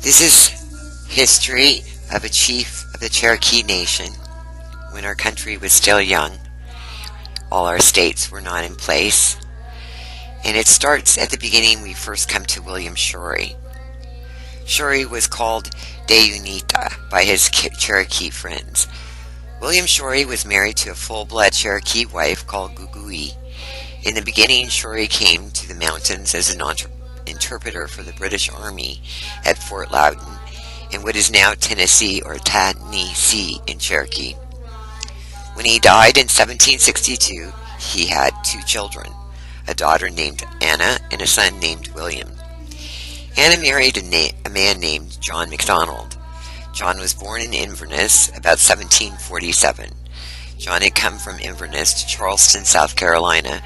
This is history of a chief of the Cherokee Nation when our country was still young. All our states were not in place. And it starts at the beginning. We first come to William Shorey. Shorey was called Deunita by his Cherokee friends. William Shorey was married to a full-blood Cherokee wife called Gugui. In the beginning, Shorey came to the mountains as an interpreter for the British Army at Fort Loudon in what is now Tennessee or Tennessee in Cherokee. When he died in 1762, he had 2 children, a daughter named Anna and a son named William. Anna married a man named John MacDonald. John was born in Inverness about 1747. John had come from Inverness to Charleston, South Carolina.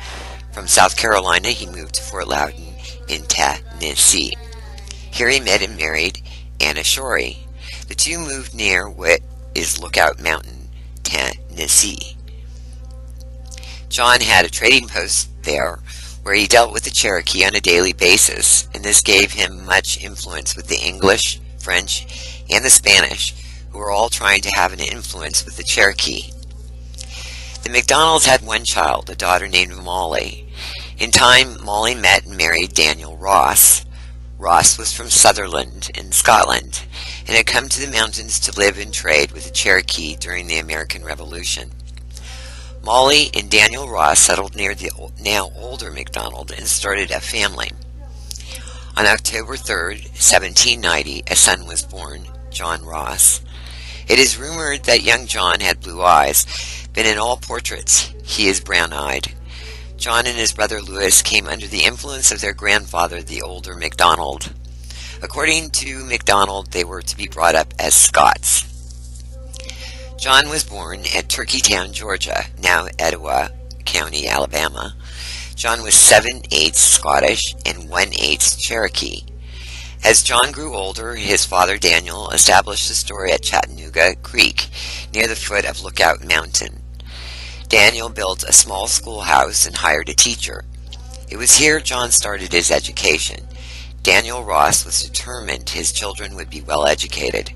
From South Carolina, he moved to Fort Loudon in Tennessee. Here he met and married Anna Shorey. The two moved near what is Lookout Mountain, Tennessee. John had a trading post there where he dealt with the Cherokee on a daily basis, and this gave him much influence with the English, French, and the Spanish, who were all trying to have an influence with the Cherokee. The MacDonalds had 1 child, a daughter named Molly. In time, Molly met and married Daniel Ross. Ross was from Sutherland in Scotland and had come to the mountains to live and trade with the Cherokee during the American Revolution. Molly and Daniel Ross settled near the now older MacDonald and started a family. On October 3rd, 1790, a son was born, John Ross. It is rumored that young John had blue eyes, but in all portraits he is brown-eyed. John and his brother Louis came under the influence of their grandfather, the older MacDonald. According to MacDonald, they were to be brought up as Scots. John was born at Turkeytown, Georgia, now Etowah County, Alabama. John was 7/8 Scottish and 1/8 Cherokee. As John grew older, his father Daniel established a store at Chattanooga Creek, near the foot of Lookout Mountain. Daniel built a small schoolhouse and hired a teacher. It was here John started his education. Daniel Ross was determined his children would be well educated.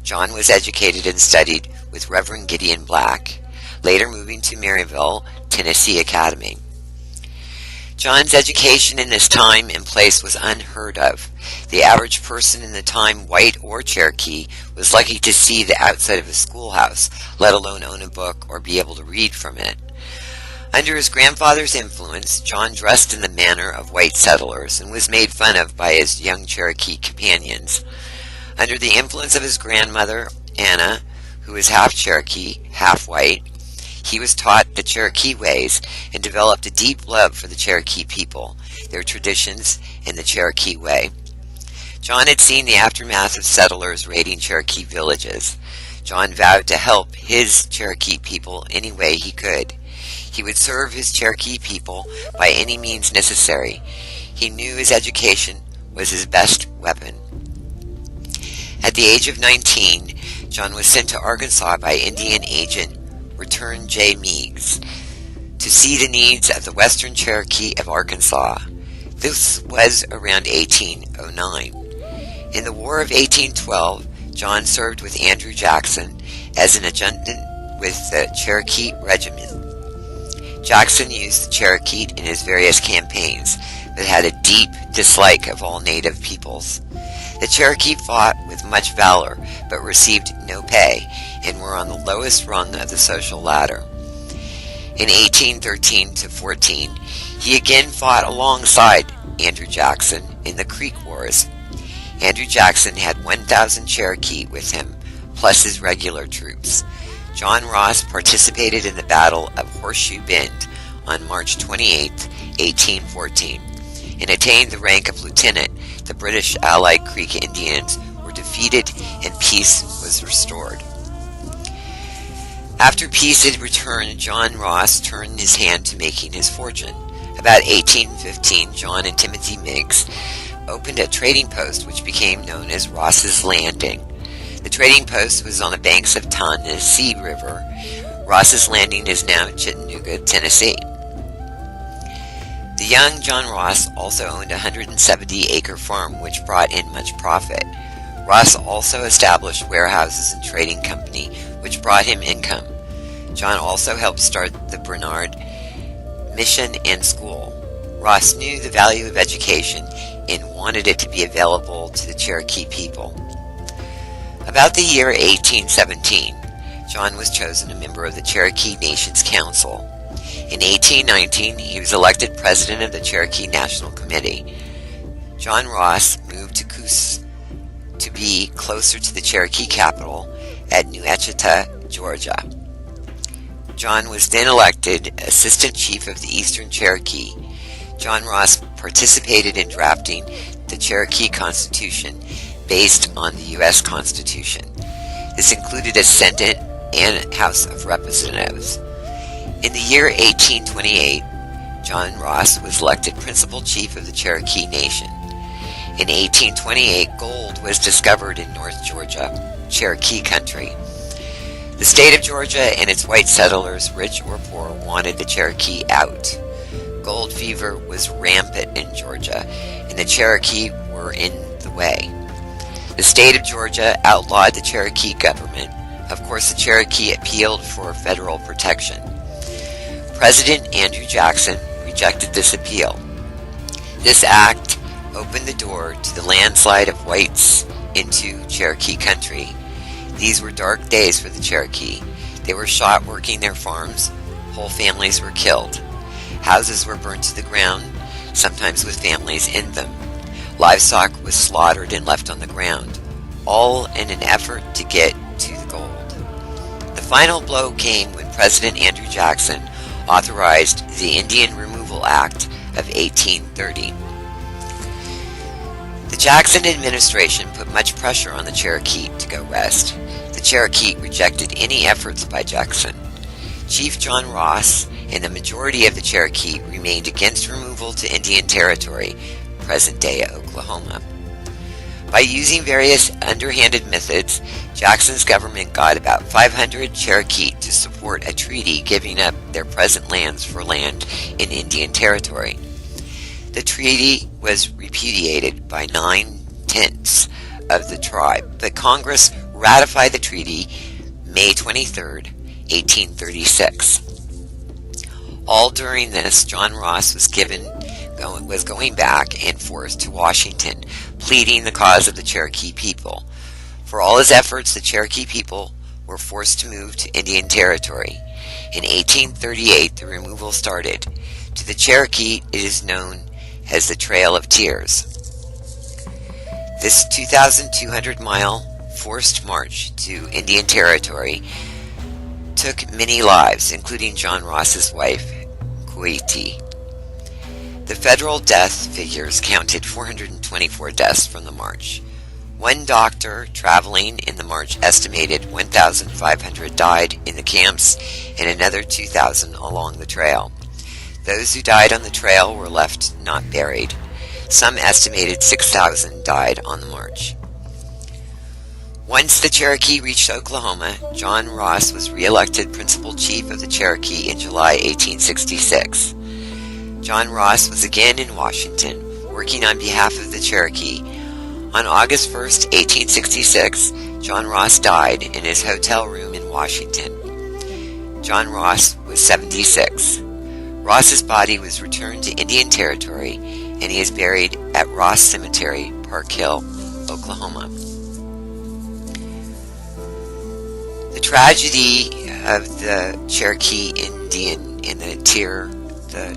John was educated and studied with Reverend Gideon Black, later moving to Maryville, Tennessee Academy. John's education in this time and place was unheard of. The average person in the time, white or Cherokee, was lucky to see the outside of a schoolhouse, let alone own a book or be able to read from it. Under his grandfather's influence, John dressed in the manner of white settlers and was made fun of by his young Cherokee companions. Under the influence of his grandmother, Anna, who was half Cherokee, half white, he was taught the Cherokee ways and developed a deep love for the Cherokee people, their traditions, and the Cherokee way. John had seen the aftermath of settlers raiding Cherokee villages. John vowed to help his Cherokee people any way he could. He would serve his Cherokee people by any means necessary. He knew his education was his best weapon. At the age of 19, John was sent to Arkansas by Indian agent Return J. Meigs to see the needs of the Western Cherokee of Arkansas. This was around 1809. In the War of 1812, John served with Andrew Jackson as an adjutant with the Cherokee Regiment. Jackson used the Cherokee in his various campaigns, but had a deep dislike of all native peoples. The Cherokee fought with much valor, but received no pay, and were on the lowest rung of the social ladder. In 1813-14, he again fought alongside Andrew Jackson in the Creek Wars. Andrew Jackson had 1,000 Cherokee with him, plus his regular troops. John Ross participated in the Battle of Horseshoe Bend on March 28, 1814, and attained the rank of lieutenant. The British Allied Creek Indians were defeated and peace was restored. After peace had returned, John Ross turned his hand to making his fortune. About 1815, John and Timothy Meigs opened a trading post which became known as Ross's Landing. The trading post was on the banks of Tennessee River. Ross's Landing is now Chattanooga, Tennessee. The young John Ross also owned a 170-acre farm which brought in much profit. Ross also established warehouses and trading company, which brought him income. John also helped start the Bernard Mission and School. Ross knew the value of education and wanted it to be available to the Cherokee people. About the year 1817, John was chosen a member of the Cherokee Nation's Council. In 1819, he was elected president of the Cherokee National Committee. John Ross moved to Coosa to be closer to the Cherokee capital at New Echeta, Georgia. John was then elected Assistant Chief of the Eastern Cherokee. John Ross participated in drafting the Cherokee Constitution based on the U.S. Constitution. This included a Senate and House of Representatives. In the year 1828, John Ross was elected Principal Chief of the Cherokee Nation. In 1828, gold was discovered in North Georgia, Cherokee country. The state of Georgia and its white settlers, rich or poor, wanted the Cherokee out. Gold fever was rampant in Georgia, and the Cherokee were in the way. The state of Georgia outlawed the Cherokee government. Of course, the Cherokee appealed for federal protection. President Andrew Jackson rejected this appeal. This act opened the door to the landslide of whites into Cherokee country. These were dark days for the Cherokee. They were shot working their farms. Whole families were killed. Houses were burned to the ground, sometimes with families in them. Livestock was slaughtered and left on the ground, all in an effort to get to the gold. The final blow came when President Andrew Jackson authorized the Indian Removal Act of 1830. The Jackson administration put much pressure on the Cherokee to go west. The Cherokee rejected any efforts by Jackson. Chief John Ross and the majority of the Cherokee remained against removal to Indian Territory, present-day Oklahoma. By using various underhanded methods, Jackson's government got about 500 Cherokee to support a treaty giving up their present lands for land in Indian Territory. The treaty was repudiated by 9/10 of the tribe, but Congress ratified the treaty May 23, 1836. All during this, John Ross was going back and forth to Washington, pleading the cause of the Cherokee people. For all his efforts, the Cherokee people were forced to move to Indian Territory. In 1838, the removal started. To the Cherokee, it is known as the Trail of Tears. This 2,200-mile forced march to Indian Territory took many lives, including John Ross's wife, Coity. The federal death figures counted 424 deaths from the march. One doctor traveling in the march estimated 1,500 died in the camps and another 2,000 along the trail. Those who died on the trail were left not buried. Some estimated 6,000 died on the march. Once the Cherokee reached Oklahoma, John Ross was re-elected Principal Chief of the Cherokee in July 1866. John Ross was again in Washington, working on behalf of the Cherokee. On August 1st, 1866, John Ross died in his hotel room in Washington. John Ross was 76. Ross's body was returned to Indian Territory, and he is buried at Ross Cemetery, Park Hill, Oklahoma. The tragedy of the Cherokee Indian in the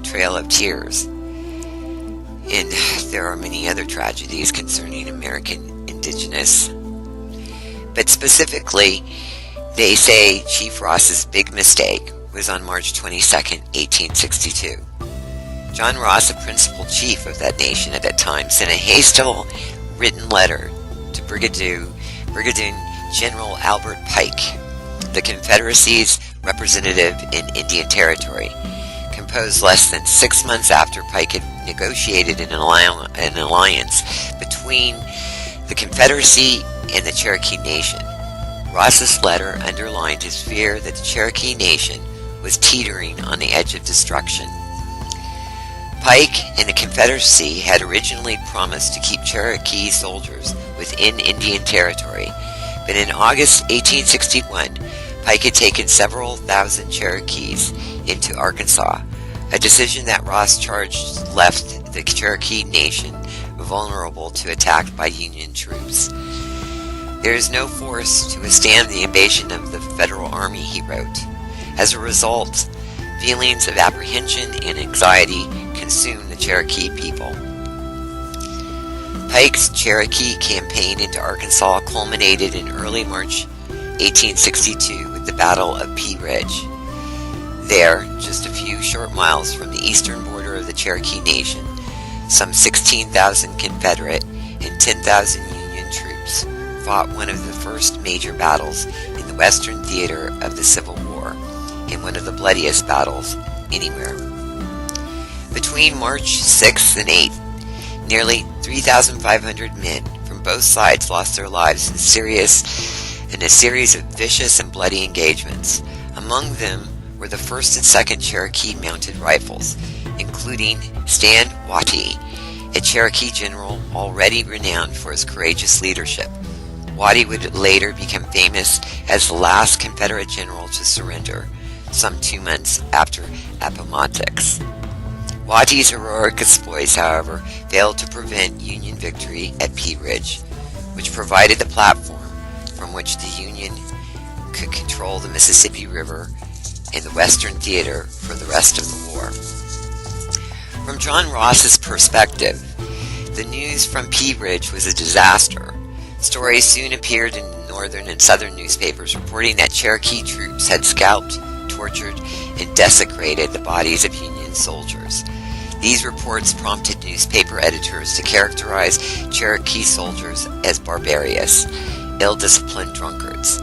Trail of Tears, and there are many other tragedies concerning American indigenous, but specifically, they say Chief Ross's big mistake was on March 22, 1862. John Ross, a principal chief of that nation at that time, sent a hastily written letter to Brigadier General Albert Pike, the Confederacy's representative in Indian Territory, composed less than 6 months after Pike had negotiated an alliance between the Confederacy and the Cherokee Nation. Ross's letter underlined his fear that the Cherokee Nation was teetering on the edge of destruction. Pike and the Confederacy had originally promised to keep Cherokee soldiers within Indian Territory, but in August 1861, Pike had taken several thousand Cherokees into Arkansas, a decision that Ross charged left the Cherokee Nation vulnerable to attack by Union troops. "There is no force to withstand the invasion of the Federal Army," he wrote. As a result, feelings of apprehension and anxiety consumed the Cherokee people. Pike's Cherokee campaign into Arkansas culminated in early March 1862 with the Battle of Pea Ridge. There, just a few short miles from the eastern border of the Cherokee Nation, some 16,000 Confederate and 10,000 Union troops fought one of the first major battles in the Western theater of the Civil War, and one of the bloodiest battles anywhere. Between March 6th and 8th, nearly 3,500 men from both sides lost their lives in a series of vicious and bloody engagements. Among them were the 1st and 2nd Cherokee Mounted Rifles, including Stan Watty, a Cherokee general already renowned for his courageous leadership. Watty would later become famous as the last Confederate general to surrender, some 2 months after Appomattox. Watty's heroic exploits, however, failed to prevent Union victory at Pea Ridge, which provided the platform from which the Union could control the Mississippi River and the Western theater for the rest of the war. From John Ross's perspective, the news from Pea Ridge was a disaster. Stories soon appeared in northern and southern newspapers reporting that Cherokee troops had scalped, tortured, and desecrated the bodies of Union soldiers. These reports prompted newspaper editors to characterize Cherokee soldiers as barbarous, ill-disciplined drunkards.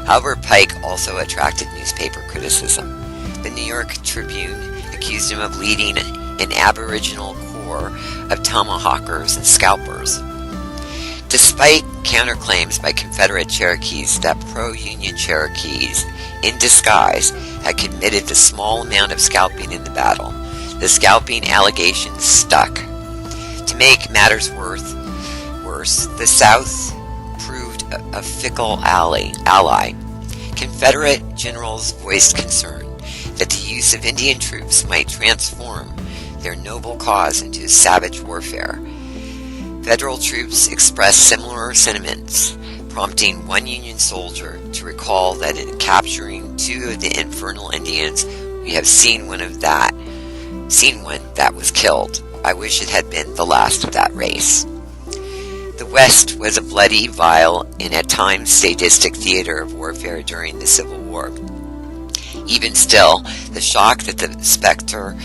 Albert Pike also attracted newspaper criticism. The New York Tribune accused him of leading an aboriginal corps of tomahawkers and scalpers. Despite counterclaims by Confederate Cherokees that pro-Union Cherokees, in disguise, had committed a small amount of scalping in the battle, the scalping allegations stuck. To make matters worse, the South proved a fickle ally. Confederate generals voiced concern that the use of Indian troops might transform their noble cause into savage warfare. Federal troops expressed similar sentiments, prompting one Union soldier to recall that in capturing 2 of the infernal Indians, we have seen one that was killed. I wish it had been the last of that race. The West was a bloody, vile, and at times sadistic theater of warfare during the Civil War. Even still, the shock that the specter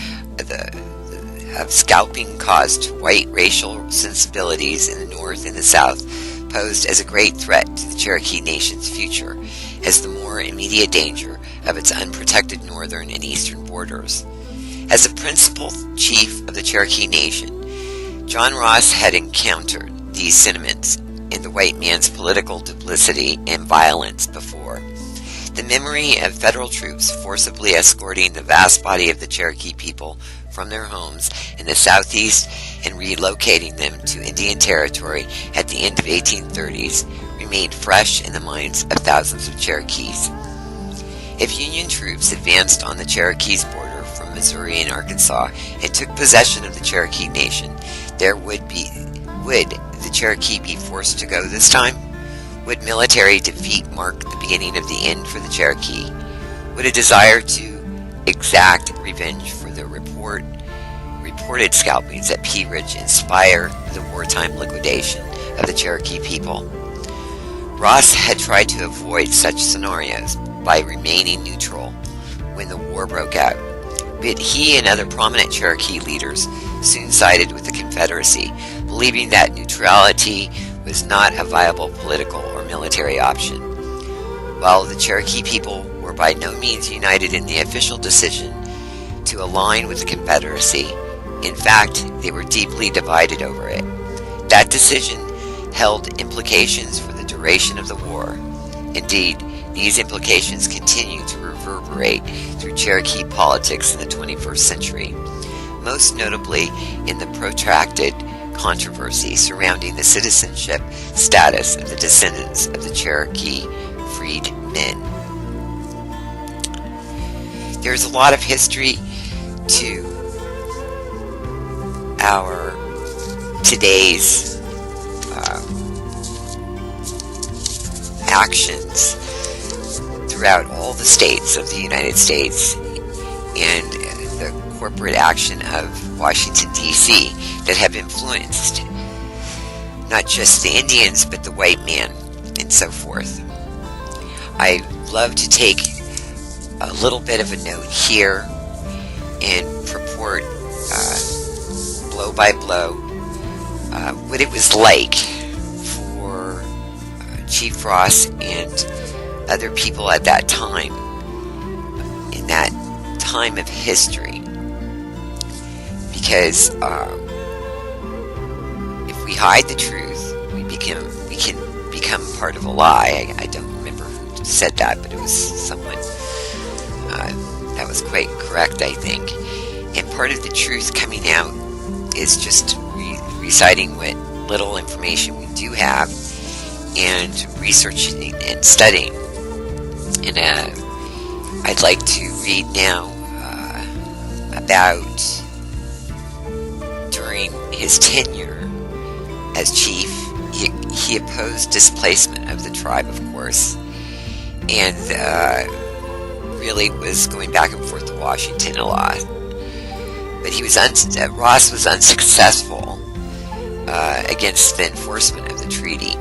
of scalping caused to white racial sensibilities in the North and the South posed as a great threat to the Cherokee Nation's future, as the more immediate danger of its unprotected northern and eastern borders. As the principal chief of the Cherokee Nation, John Ross had encountered these sentiments in the white man's political duplicity and violence before. The memory of federal troops forcibly escorting the vast body of the Cherokee people from their homes in the southeast and relocating them to Indian Territory at the end of 1830s remained fresh in the minds of thousands of Cherokees. If Union troops advanced on the Cherokees' border from Missouri and Arkansas and took possession of the Cherokee Nation, would the Cherokee be forced to go this time? Would military defeat mark the beginning of the end for the Cherokee? Would a desire to exact revenge for the reported scalpings at Pea Ridge inspire the wartime liquidation of the Cherokee people? Ross had tried to avoid such scenarios by remaining neutral when the war broke out, but he and other prominent Cherokee leaders soon sided with the Confederacy, believing that neutrality was not a viable political or military option. While the Cherokee people were by no means united in the official decision to align with the Confederacy, in fact, they were deeply divided over it. That decision held implications for the duration of the war. Indeed, these implications continue to reverberate through Cherokee politics in the 21st century. most notably in the protracted controversy surrounding the citizenship status of the descendants of the Cherokee freedmen. There's a lot of history to our today's actions throughout all the states of the United States and the corporate action of Washington, D.C. that have influenced not just the Indians but the white man and so forth. I love to take a little bit of a note here and purport blow by blow what it was like for Chief Ross and other people at that time, in that time of history. Because if we hide the truth, we can become part of a lie. I don't remember who said that, but it was someone that was quite correct, I think. And part of the truth coming out is just reciting what little information we do have and researching and studying. And I'd like to read now about during his tenure as chief, he opposed displacement of the tribe, of course, and really was going back and forth to Washington a lot. But he was Ross was unsuccessful against the enforcement of the treaty.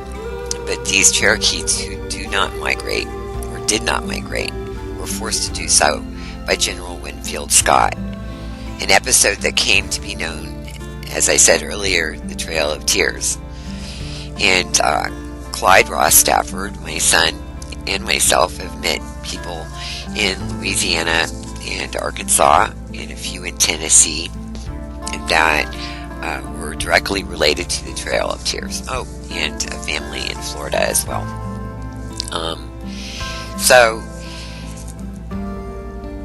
But these Cherokees who do not migrate, or did not migrate, were forced to do so by General Winfield Scott. An episode that came to be known, as I said earlier, the Trail of Tears. And Clyde Ross Stafford, my son, and myself have met people in Louisiana and Arkansas, and a few in Tennessee, that were directly related to the Trail of Tears. Oh, and a family in Florida as well. So,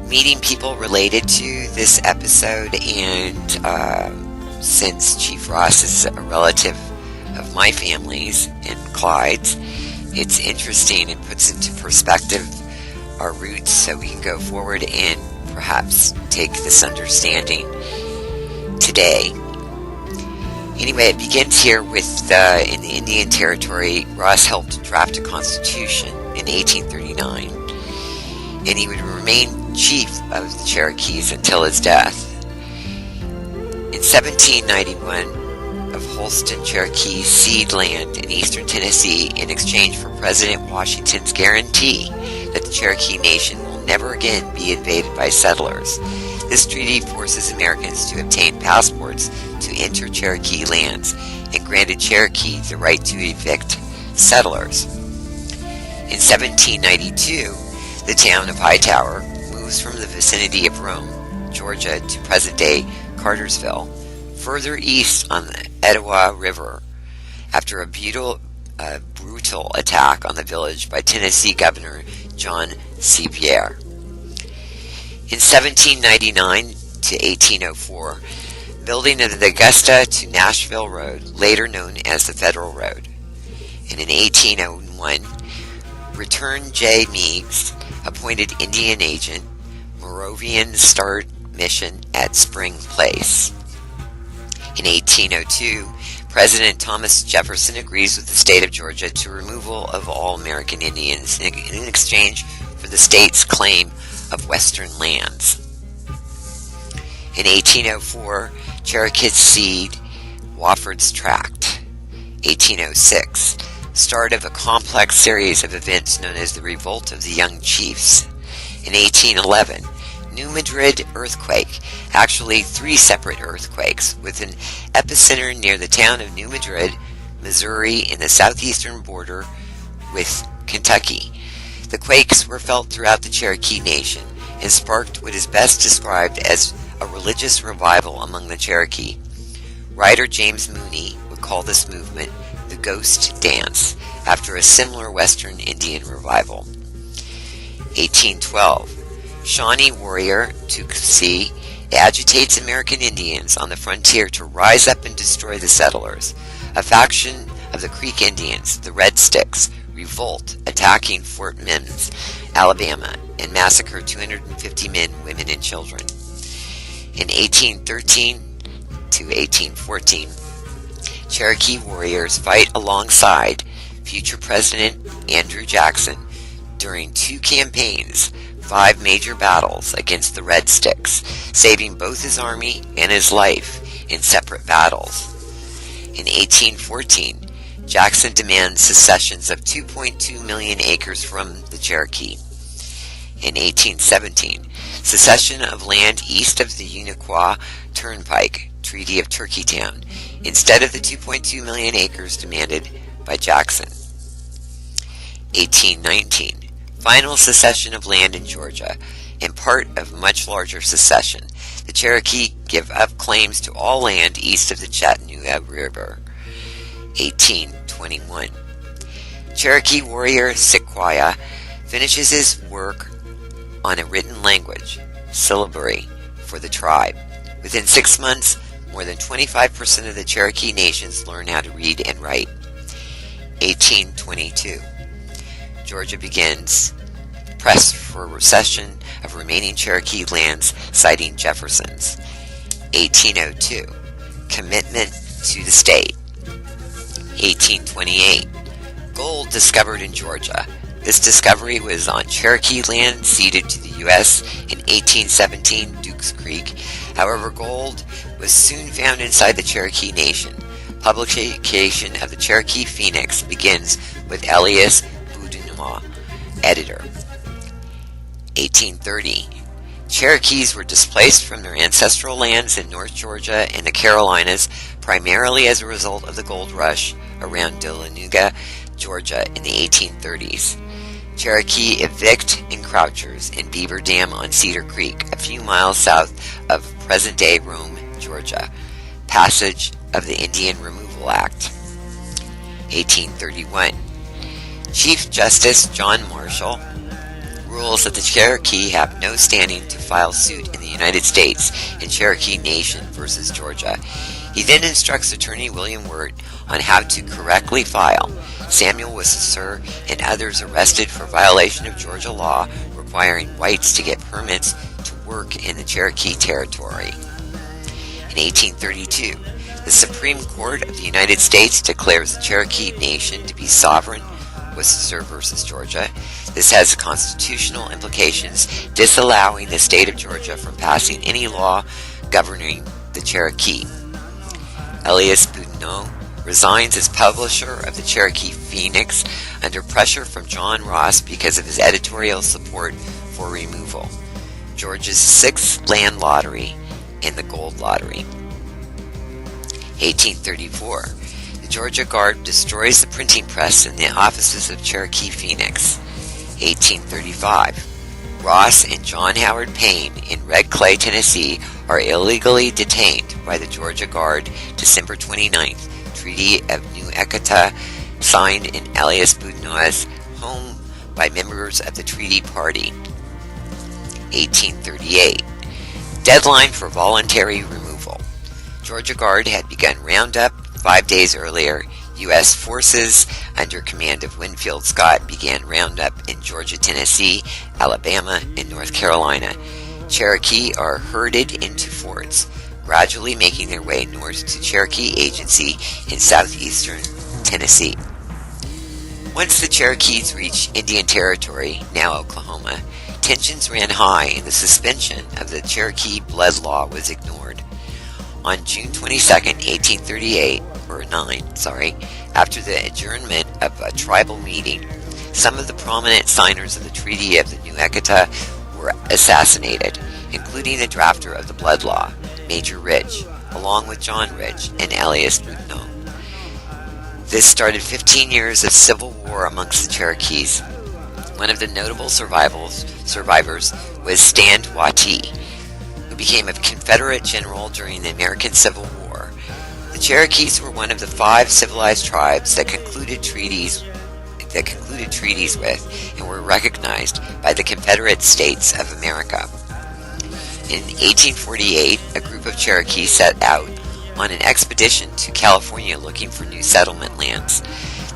meeting people related to this episode, and since Chief Ross is a relative of my family's and Clyde's, it's interesting and puts into perspective our roots so we can go forward and perhaps take this understanding today. Anyway, it begins here with in the Indian Territory, Ross helped draft a constitution in 1839, and he would remain chief of the Cherokees until his death. In 1791, of Holston Cherokee cede land in eastern Tennessee in exchange for President Washington's guarantee that the Cherokee Nation will never again be invaded by settlers. This treaty forces Americans to obtain passports to enter Cherokee lands and granted Cherokee the right to evict settlers. In 1792, the town of Hightower moves from the vicinity of Rome, Georgia, to present-day Cartersville, further east on the Etowah River, after a brutal attack on the village by Tennessee Governor John C. Pierre. In 1799 to 1804, building of the Augusta to Nashville Road, later known as the Federal Road. And in 1801, Return J. Meigs, appointed Indian agent, Moravian start mission at Spring Place. In 1802, President Thomas Jefferson agrees with the state of Georgia to removal of all American Indians in exchange for the state's claim of western lands. In 1804, Cherokee cede Wofford's Tract. 1806, start of a complex series of events known as the Revolt of the Young Chiefs. In 1811, New Madrid earthquake, actually 3 separate earthquakes, with an epicenter near the town of New Madrid, Missouri, in the southeastern border with Kentucky. The quakes were felt throughout the Cherokee Nation and sparked what is best described as a religious revival among the Cherokee. Writer James Mooney would call this movement the Ghost Dance, after a similar Western Indian revival. 1812, Shawnee warrior Tuckasee It agitates American Indians on the frontier to rise up and destroy the settlers. A faction of the Creek Indians, the Red Sticks, revolt, attacking Fort Mims, Alabama, and massacre 250 men, women, and children. In 1813 to 1814, Cherokee warriors fight alongside future President Andrew Jackson during 2 campaigns, 5 major battles against the Red Sticks, saving both his army and his life in separate battles. In 1814, Jackson demands secessions of 2.2 million acres from the Cherokee. In 1817, secession of land east of the Unicoi Turnpike, Treaty of Turkeytown, instead of the 2.2 million acres demanded by Jackson. 1819, final secession of land in Georgia, and part of much larger secession. The Cherokee give up claims to all land east of the Chattanooga River. 1821, Cherokee warrior Sequoyah finishes his work on a written language, syllabary, for the tribe. Within 6 months, more than 25% of the Cherokee Nations learn how to read and write. 1822, Georgia begins press for cession of remaining Cherokee lands, citing Jefferson's. 1802, commitment to the state. 1828, gold discovered in Georgia. This discovery was on Cherokee land ceded to the U.S. in 1817, Dukes Creek. However, gold was soon found inside the Cherokee Nation. Publication of the Cherokee Phoenix begins with Elias Boudinot, editor. 1830, Cherokees were displaced from their ancestral lands in North Georgia and the Carolinas, primarily as a result of the gold rush around Dahlonega, Georgia in the 1830s. Cherokee evict encroachers in Beaver Dam on Cedar Creek, a few miles south of present-day Rome, Georgia. Passage of the Indian Removal Act. 1831, Chief Justice John Marshall rules that the Cherokee have no standing to file suit in the United States in Cherokee Nation versus Georgia. He then instructs Attorney William Wirt on how to correctly file. Samuel Worcester and others arrested for violation of Georgia law requiring whites to get permits to work in the Cherokee territory. In 1832, the Supreme Court of the United States declares the Cherokee Nation to be sovereign, Worcester versus Georgia. This has constitutional implications, disallowing the state of Georgia from passing any law governing the Cherokee. Elias Boudinot resigns as publisher of the Cherokee Phoenix under pressure from John Ross because of his editorial support for removal. Georgia's 6th land lottery and the gold lottery. 1834. The Georgia Guard destroys the printing press in the offices of Cherokee Phoenix. 1835. Ross and John Howard Payne in Red Clay, Tennessee are illegally detained by the Georgia Guard. December 29th. Treaty of New Ekata signed in Elias Boudinot's home by members of the treaty party. 1838. Deadline for voluntary removal. Georgia Guard had begun roundup 5 days earlier. U.S. forces under command of Winfield Scott began roundup in Georgia, Tennessee, Alabama, and North Carolina. Cherokee are herded into forts, gradually making their way north to Cherokee Agency in southeastern Tennessee. Once the Cherokees reached Indian Territory, now Oklahoma, tensions ran high and the suspension of the Cherokee blood law was ignored. On June 22, 1838, after the adjournment of a tribal meeting, some of the prominent signers of the Treaty of the New Ekata were assassinated, including the drafter of the blood law, Major Ridge, along with John Ridge and Elias Boudinot. This started 15 years of civil war amongst the Cherokees. One of the notable survivors was Stand Watie, who became a Confederate general during the American Civil War. The Cherokees were one of the 5 civilized tribes that concluded treaties with and were recognized by the Confederate States of America. In 1848, a group of Cherokee set out on an expedition to California looking for new settlement lands.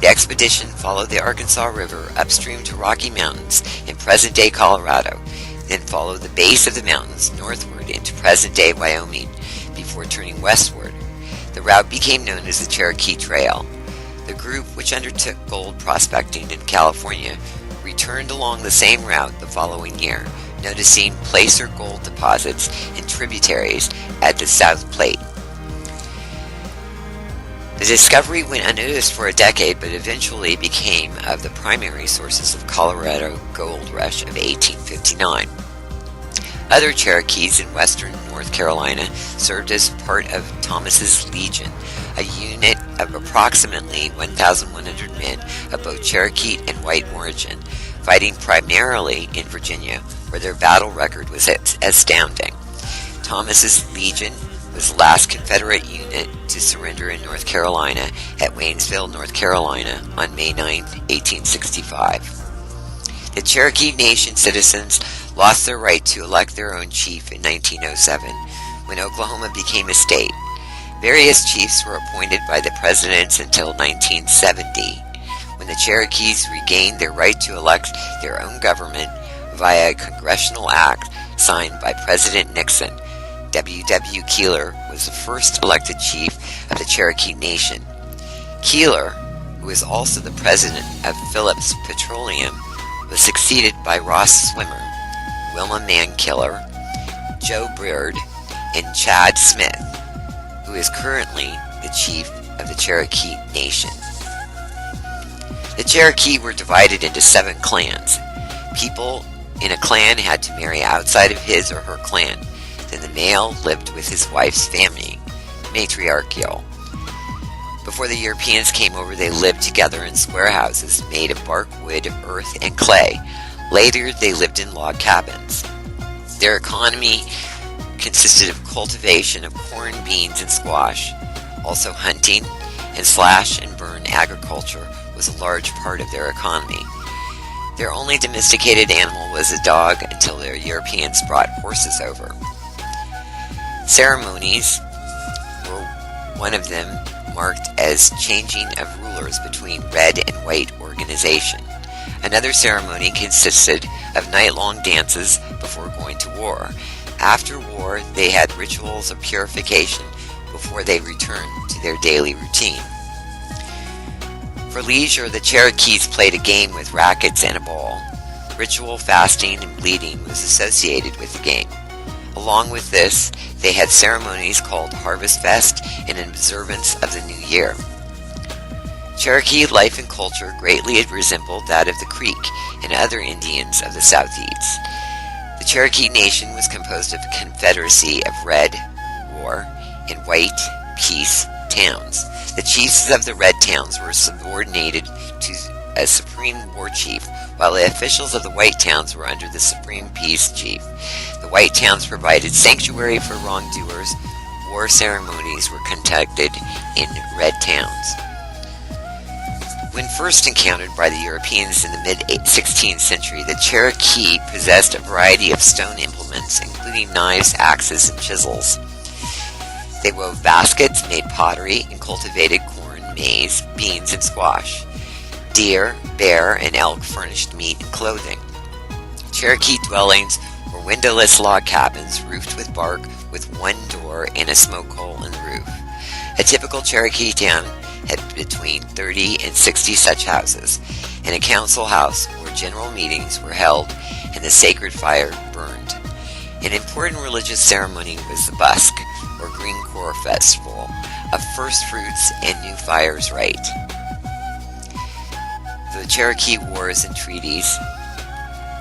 The expedition followed the Arkansas River upstream to Rocky Mountains in present-day Colorado, then followed the base of the mountains northward into present-day Wyoming before turning westward. The route became known as the Cherokee Trail. The group, which undertook gold prospecting in California, returned along the same route the following year, noticing placer gold deposits and tributaries at the South Platte. The discovery went unnoticed for a decade, but eventually became of the primary sources of Colorado gold rush of 1859. Other Cherokees in western North Carolina served as part of Thomas's Legion, a unit of approximately 1,100 men of both Cherokee and white origin, fighting primarily in Virginia, where their battle record was astounding. Thomas's Legion was the last Confederate unit to surrender in North Carolina at Waynesville, North Carolina on May 9, 1865. The Cherokee Nation citizens lost their right to elect their own chief in 1907, when Oklahoma became a state. Various chiefs were appointed by the presidents until 1970, when the Cherokees regained their right to elect their own government via a congressional act signed by President Nixon. W. W. Keeler was the first elected chief of the Cherokee Nation. Keeler, who was also the president of Phillips Petroleum, was succeeded by Ross Swimmer, Wilma Mankiller, Joe Beard, and Chad Smith, who is currently the chief of the Cherokee Nation. The Cherokee were divided into 7 clans. People in a clan had to marry outside of his or her clan. Then the male lived with his wife's family, matriarchal. Before the Europeans came over, they lived together in square houses made of bark, wood, earth, and clay. Later, they lived in log cabins. Their economy consisted of cultivation of corn, beans, and squash. Also hunting and slash and burn agriculture was a large part of their economy. Their only domesticated animal was a dog until the Europeans brought horses over. Ceremonies were one of them, marked as changing of rulers between red and white organization. Another ceremony consisted of night-long dances before going to war. After war, they had rituals of purification before they returned to their daily routine. For leisure, the Cherokees played a game with rackets and a ball. Ritual fasting and bleeding was associated with the game. Along with this, they had ceremonies called Harvest Fest in observance of the New Year. Cherokee life and culture greatly resembled that of the Creek and other Indians of the Southeast. The Cherokee Nation was composed of a confederacy of red, war, and white, peace, towns. The chiefs of the red towns were subordinated to a supreme war chief, while the officials of the white towns were under the supreme peace chief. The white towns provided sanctuary for wrongdoers. War ceremonies were conducted in red towns. When first encountered by the Europeans in the mid-16th century, the Cherokee possessed a variety of stone implements, including knives, axes, and chisels. They wove baskets, made pottery, and cultivated corn, maize, beans, and squash. Deer, bear, and elk furnished meat and clothing. Cherokee dwellings were windowless log cabins roofed with bark with one door and a smoke hole in the roof. A typical Cherokee town had between 30 and 60 such houses, and a council house where general meetings were held and the sacred fire burned. An important religious ceremony was the Busk, or Green Corn Festival, of first fruits and new fires rite. The Cherokee Wars and Treaties,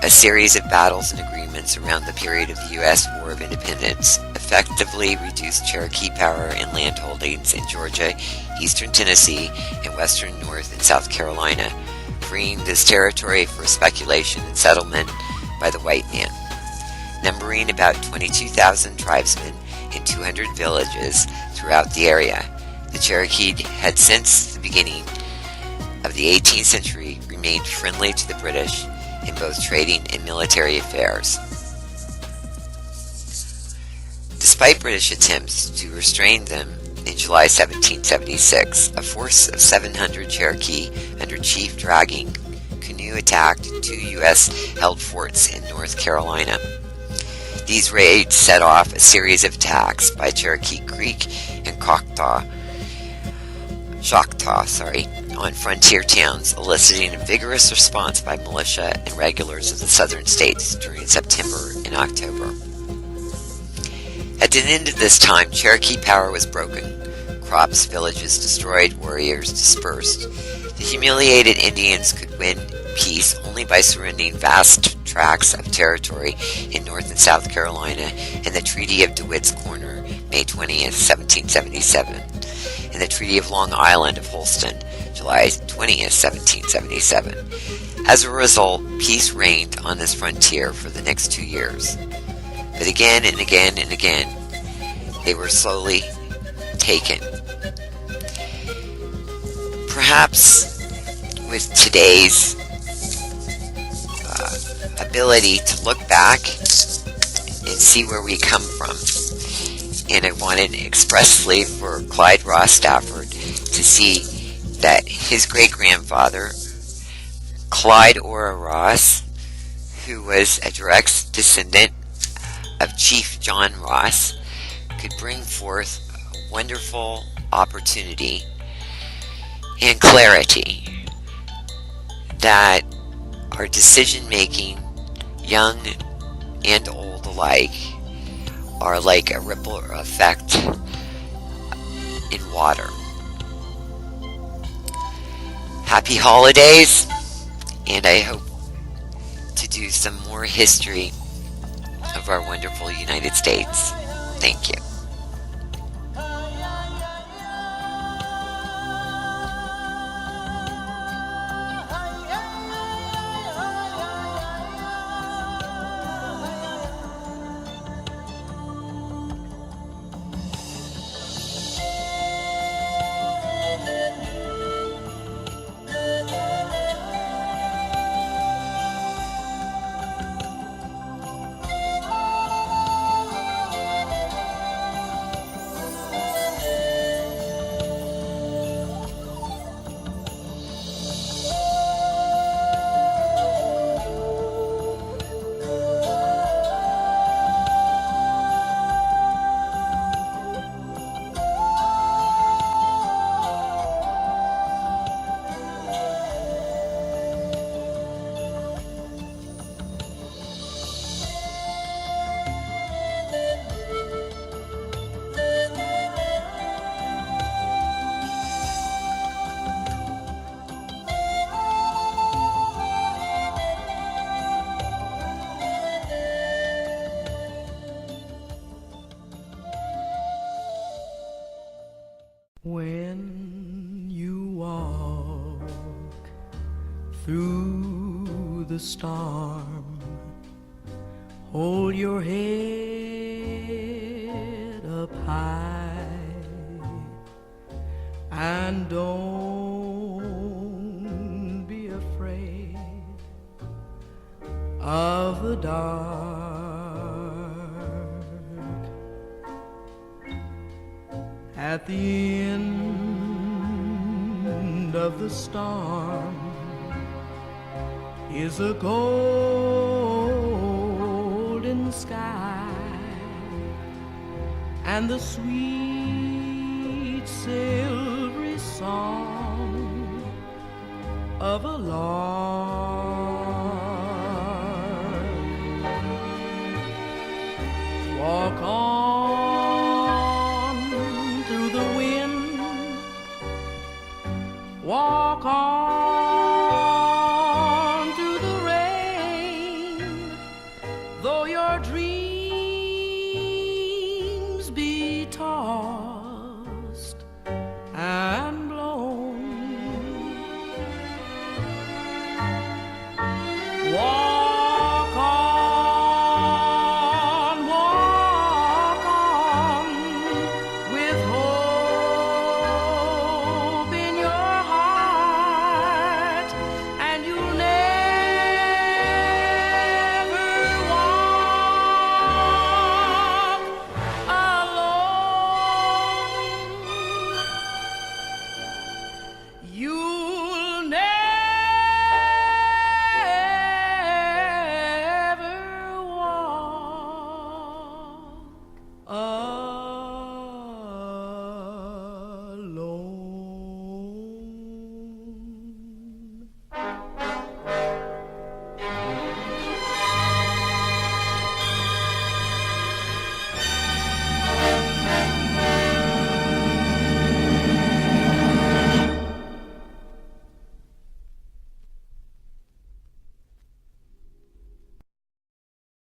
a series of battles and agreements around the period of the U.S. War of Independence, effectively reduced Cherokee power and land holdings in Georgia, eastern Tennessee, and western North and South Carolina, freeing this territory for speculation and settlement by the white man. Numbering about 22,000 tribesmen in 200 villages throughout the area, the Cherokee had since the beginning of the 18th century remained friendly to the British in both trading and military affairs. Despite British attempts to restrain them, in July 1776, a force of 700 Cherokee under Chief Dragging Canoe attacked two U.S.-held forts in North Carolina. These raids set off a series of attacks by Cherokee Creek and Choctaw on frontier towns, eliciting a vigorous response by militia and regulars of the southern states during September and October. At the end of this time, Cherokee power was broken. Crops, villages destroyed, warriors dispersed. The humiliated Indians could win peace only by surrendering vast tracts of territory in North and South Carolina and the Treaty of DeWitt's Corner, May 20th, 1777, and the Treaty of Long Island of Holston, July 20th, 1777. As a result, peace reigned on this frontier for the next 2 years. But again and again and again, they were slowly taken. Perhaps with today's ability to look back and see where we come from. And I wanted expressly for Clyde Ross Stafford to see that his great-grandfather, Clyde Ora Ross, who was a direct descendant of Chief John Ross, could bring forth a wonderful opportunity and clarity that our decision-making, young and old alike, are like a ripple effect in water. Happy holidays, and I hope to do some more history of our wonderful United States. Thank you. When you walk through the storm, hold your head up high and don't be afraid of the dark. At the end of the storm is a golden sky and the sweet silvery song of a long